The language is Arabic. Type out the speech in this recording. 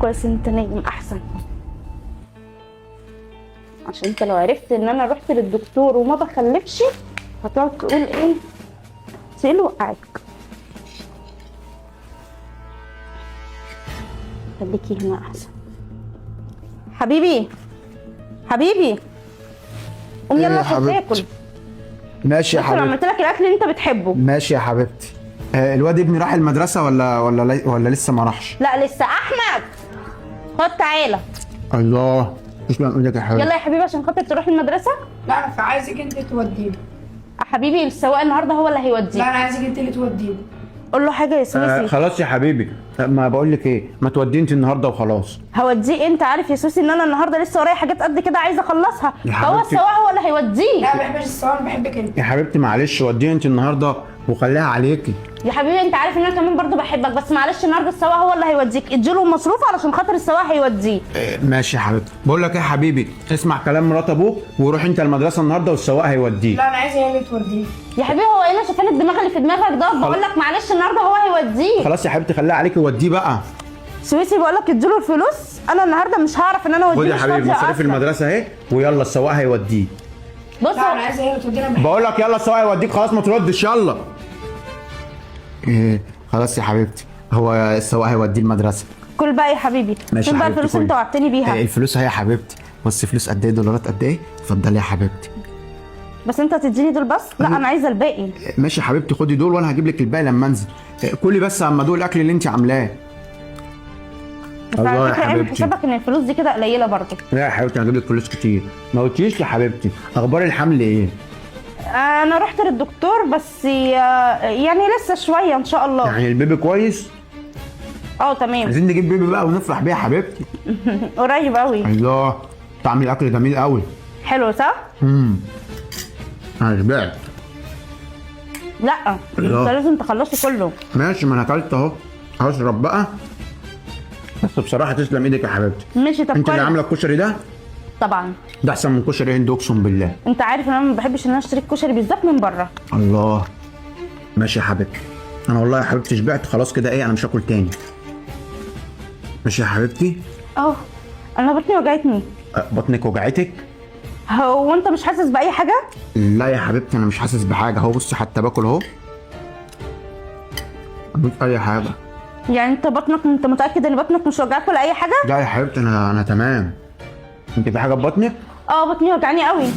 كويس انت نايم احسن، عشان انت لو عرفت ان انا رحت للدكتور وما بخلفش هتقعد تقول ايه سيل وقعك. خليكي هنا احسن. حبيبي حبيبي قوم يلا عشان تاكل. ماشي يا بص انا حبيبتي. عملت لك الاكل اللي انت بتحبه. ماشي يا حبيبتي. الواد ابني راح المدرسة ولا لسه ما راحش؟ لا لسه. احمد خد تعالى الله تسلم ايدك يا حبيبي. يلا يا حبيبي عشان خاطر تروح المدرسه. لا فعايزك انت توديه. حبيبي السواق النهارده هو اللي لا هيوديك. انا عايزك انت اللي توديه. قول له حاجه يا سوسي. خلاص يا حبيبي، ما بقول لك ايه، ما تودي انت النهارده وخلاص. هوديه. انت عارف يا سوسي ان انا النهارده لسه ورايا حاجات قد كده عايزه اخلصها، يا فهو حبيبتي. السواق هو اللي هيوديه. لا ما بحبش الصوان، بحبك انت. يا حبيبتي معلش وديها انت النهارده وخليها عليكي. يا حبيبي انت عارف ان انا كمان برضو بحبك، بس معلش النهارده السواق هو اللي هيوديك، اديله مصروف علشان خاطر السواق هيوديه. ماشي يا حبيبتي. بقول لك ايه يا حبيبي، اسمع كلام مرات ابوك وروح انت المدرسه النهارده والسواق هيوديك. لا انا عايزه هي اللي توديه. يا حبيبي هو ايه اللي شايفين الدماغ اللي في دماغك ده؟ بقول لك معلش النهارده هو هيوديه. خلاص يا حبيبتي خليها عليكي وديه بقى. سويسي بقول لك اديله الفلوس، انا النهارده مش هعرف ان انا اوديه. خد يا مش حبيبي فاضية مصاريف أصلاً. المدرسه اهي، ويلا السواق هيوديك. بص لا انا عايزه هي اللي توديه. انا بقول لك يلا السواق هيوديك، خلاص ما تردش يلا. خلاص يا حبيبتي، هو السواق هيوديه المدرسه. كل بقى يا حبيبي. ماشي فين يا بقى حبيبتي، الفلوس اللي انت كل. وعدتني بيها؟ الفلوس اهي يا حبيبتي، بص فلوس قد ايه، دولارات قد ايه، اتفضلي يا حبيبتي. بس انت هتديني دول بس؟ لا انا عايزه الباقي. ماشي يا حبيبتي خدي دول وانا هجيب لك الباقي لما انزل. كلي بس اما دول الاكل اللي انت عاملاه. بس الله على يا فكره اعمل حبيبتي. حسابك ان الفلوس دي كده قليله برضه. لا يا حبيبتي هجيب لك فلوس كتير. ما قلتيش يا حبيبتي اخبار الحمل ايه؟ انا رحت للدكتور بس يعني لسه شويه ان شاء الله. يعني البيبي كويس؟ تمام. عايزين نجيب بيبي بقى ونفرح بيه يا حبيبتي. قريب قوي. الله طعم الاكل جميل قوي. حلو صح؟ انا شبعت. لا انت الله. لازم تخلصه كله. ماشي ما انا اكلت اهو، هشرب بقى. بس بصراحه تسلم ايدك يا حبيبتي. ماشي طب انت اللي كويس. عامله الكشري ده؟ طبعا. ده احسن من كشري هند اقسم بالله. انت عارف ان انا ما بحبش ان انا اشتري الكشري بالذات من بره. الله. ماشي يا حبيبتي، انا والله يا حبيبتي شبعت خلاص كده، ايه انا مش هاكل تاني. ماشي يا حبيبتي. انا بطني وجعتني. بطنك وجعتك؟ هو انت مش حاسس باي حاجه؟ لا يا حبيبتي انا مش حاسس بحاجه اهو، بصي حتى باكل اهو مش اي حاجه. يعني انت انت متاكد ان بطنك مش وجعك ولا اي حاجه؟ لا يا حبيبتي انا تمام. انت في حاجه في بطنك؟ بطني وجعاني قوي.